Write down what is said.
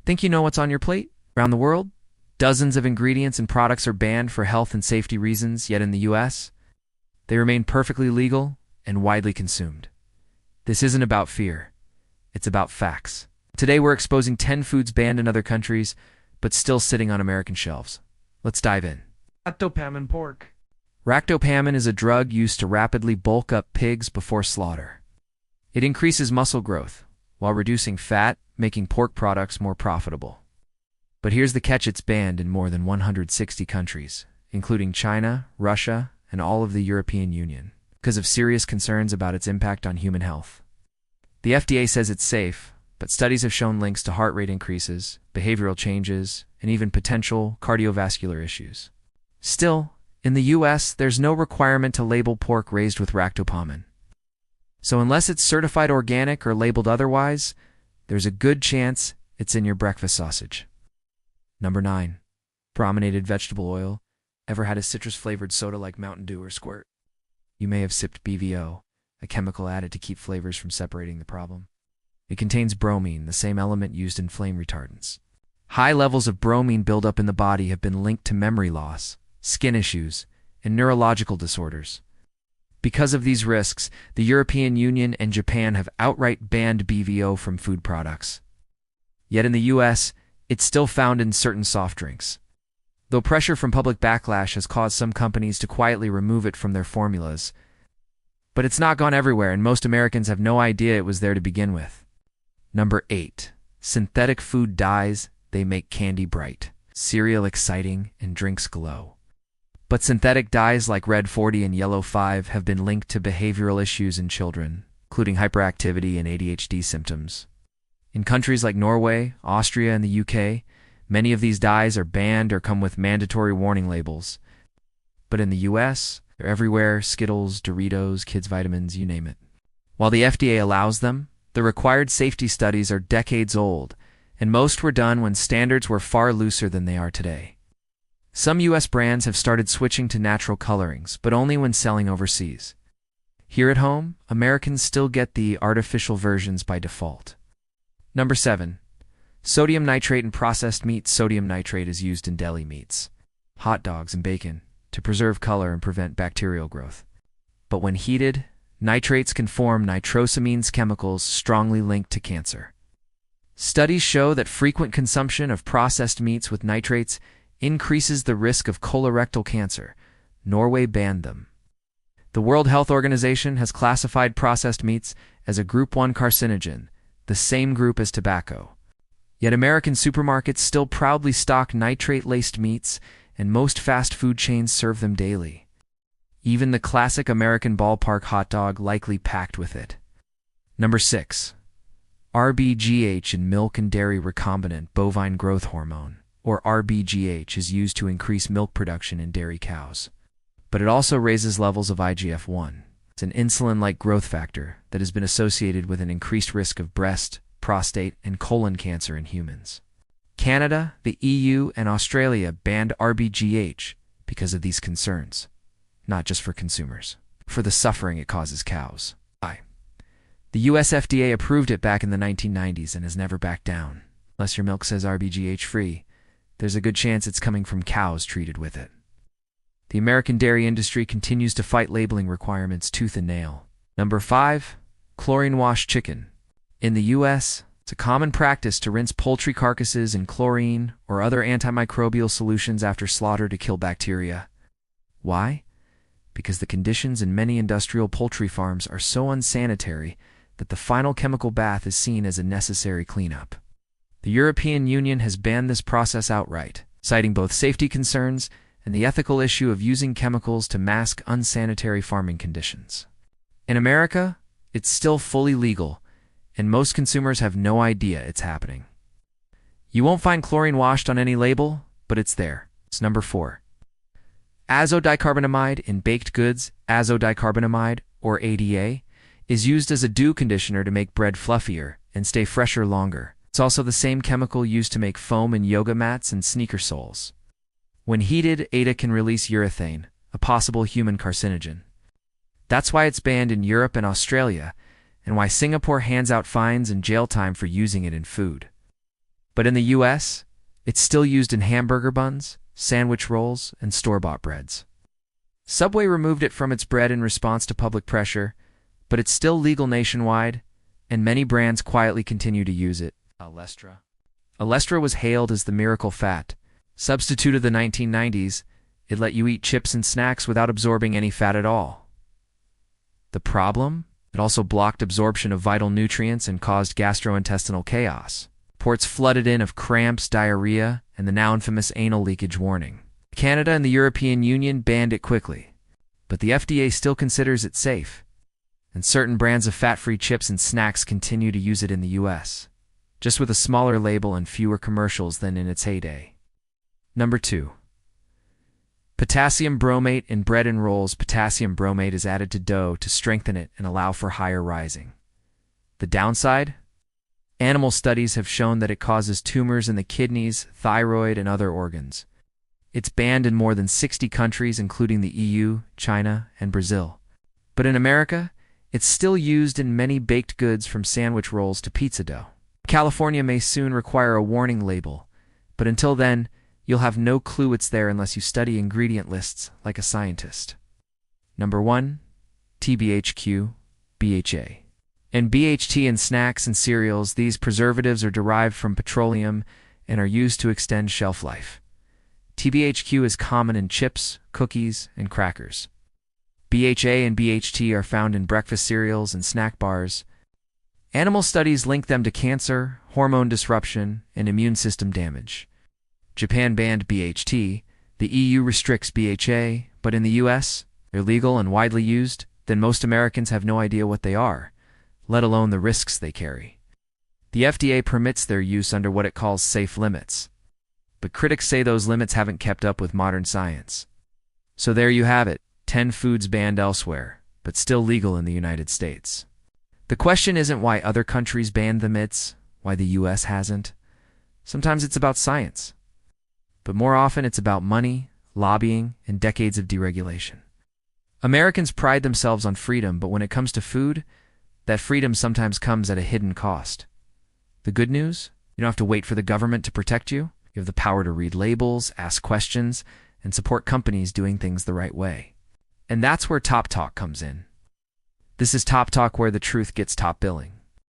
Think you know what's on your plate? Around the world, dozens of ingredients and products are banned for health and safety reasons, yet in the US, they remain perfectly legal and widely consumed. This isn't about fear. It's about facts. Today we're exposing 10 foods banned in other countries, but still sitting on American shelves. Let's dive in. Ractopamine pork. Ractopamine is a drug used to rapidly bulk up pigs before slaughter. It increases muscle growth, while reducing fat, making pork products more profitable. But here's the catch: it's banned in more than 160 countries, including China, Russia, and all of the European Union, because of serious concerns about its impact on human health. The FDA says it's safe, but studies have shown links to heart rate increases, behavioral changes, and even potential cardiovascular issues. Still, in the US, there's no requirement to label pork raised with ractopamine. So unless it's certified organic or labeled otherwise, there's a good chance it's in your breakfast sausage. Number 9. Brominated vegetable oil. Ever had a citrus-flavored soda like Mountain Dew or Squirt? You may have sipped BVO, a chemical added to keep flavors from separating the problem. It contains bromine, the same element used in flame retardants. High levels of bromine buildup in the body have been linked to memory loss, skin issues, and neurological disorders. Because of these risks, the European Union and Japan have outright banned BVO from food products. Yet in the US, it's still found in certain soft drinks. Though pressure from public backlash has caused some companies to quietly remove it from their formulas, but it's not gone everywhere, and most Americans have no idea it was there to begin with. Number 8. Synthetic food dyes. They make candy bright, cereal exciting, and drinks glow. But synthetic dyes like Red 40 and Yellow 5 have been linked to behavioral issues in children, including hyperactivity and ADHD symptoms. In countries like Norway, Austria, and the UK, many of these dyes are banned or come with mandatory warning labels. But in the US, they're everywhere: Skittles, Doritos, kids' vitamins, you name it. While the FDA allows them, the required safety studies are decades old, and most were done when standards were far looser than they are today. Some US brands have started switching to natural colorings, but only when selling overseas. Here at home, Americans still get the artificial versions by default. Number 7. Sodium nitrate in processed meats. Sodium nitrate is used in deli meats, hot dogs, and bacon to preserve color and prevent bacterial growth. But when heated, nitrates can form nitrosamines, chemicals strongly linked to cancer. Studies show that frequent consumption of processed meats with nitrates increases the risk of colorectal cancer. Norway banned them. The World Health Organization has classified processed meats as a Group 1 carcinogen, the same group as tobacco. Yet American supermarkets still proudly stock nitrate-laced meats, and most fast food chains serve them daily. Even the classic American ballpark hot dog likely packed with it. Number 6. rBGH in milk and dairy. Recombinant bovine growth hormone, or rBGH, is used to increase milk production in dairy cows. But it also raises levels of IGF-1. It's an insulin-like growth factor that has been associated with an increased risk of breast, prostate, and colon cancer in humans. Canada, the EU, and Australia banned rBGH because of these concerns, not just for consumers, for the suffering it causes cows. The US FDA approved it back in the 1990s and has never backed down. Unless your milk says rBGH free, there's a good chance it's coming from cows treated with it. The American dairy industry continues to fight labeling requirements tooth and nail. Number 5. Chlorine-washed chicken. In the US, it's a common practice to rinse poultry carcasses in chlorine or other antimicrobial solutions after slaughter to kill bacteria. Why? Because the conditions in many industrial poultry farms are so unsanitary that the final chemical bath is seen as a necessary cleanup. The European Union has banned this process outright, citing both safety concerns and the ethical issue of using chemicals to mask unsanitary farming conditions. In America, it's still fully legal, and most consumers have no idea it's happening. You won't find chlorine washed on any label, but it's there. It's number 4. Azodicarbonamide in baked goods. Azodicarbonamide, or ADA, is used as a dew conditioner to make bread fluffier and stay fresher longer. It's also the same chemical used to make foam in yoga mats and sneaker soles. When heated, ADA can release urethane, a possible human carcinogen. That's why it's banned in Europe and Australia, and why Singapore hands out fines and jail time for using it in food. But in the US, it's still used in hamburger buns, sandwich rolls, and store-bought breads. Subway removed it from its bread in response to public pressure, but it's still legal nationwide, and many brands quietly continue to use it. Alestra was hailed as the miracle fat. Substitute of the 1990s, it let you eat chips and snacks without absorbing any fat at all. The problem? It also blocked absorption of vital nutrients and caused gastrointestinal chaos. Reports flooded in of cramps, diarrhea, and the now infamous anal leakage warning. Canada and the European Union banned it quickly, but the FDA still considers it safe, and certain brands of fat-free chips and snacks continue to use it in the US, just with a smaller label and fewer commercials than in its heyday. Number 2. Potassium bromate in bread and rolls. Potassium bromate is added to dough to strengthen it and allow for higher rising. The downside? Animal studies have shown that it causes tumors in the kidneys, thyroid, and other organs. It's banned in more than 60 countries, including the EU, China, and Brazil. But in America, it's still used in many baked goods from sandwich rolls to pizza dough. California may soon require a warning label, but until then, you'll have no clue it's there unless you study ingredient lists like a scientist. Number 1. TBHQ, BHA. In BHT in snacks and cereals, these preservatives are derived from petroleum and are used to extend shelf life. TBHQ is common in chips, cookies, and crackers. BHA and BHT are found in breakfast cereals and snack bars. Animal studies link them to cancer, hormone disruption, and immune system damage. Japan banned BHT, the EU restricts BHA, but in the US, they're legal and widely used, then most Americans have no idea what they are, let alone the risks they carry. The FDA permits their use under what it calls safe limits, but critics say those limits haven't kept up with modern science. So there you have it, 10 foods banned elsewhere, but still legal in the United States. The question isn't why other countries banned them, it's why the US hasn't. Sometimes it's about science, but more often it's about money, lobbying, and decades of deregulation. Americans pride themselves on freedom, but when it comes to food, that freedom sometimes comes at a hidden cost. The good news? You don't have to wait for the government to protect you. You have the power to read labels, ask questions, and support companies doing things the right way. And that's where Top Talk comes in. This is Top Talk, where the truth gets top billing.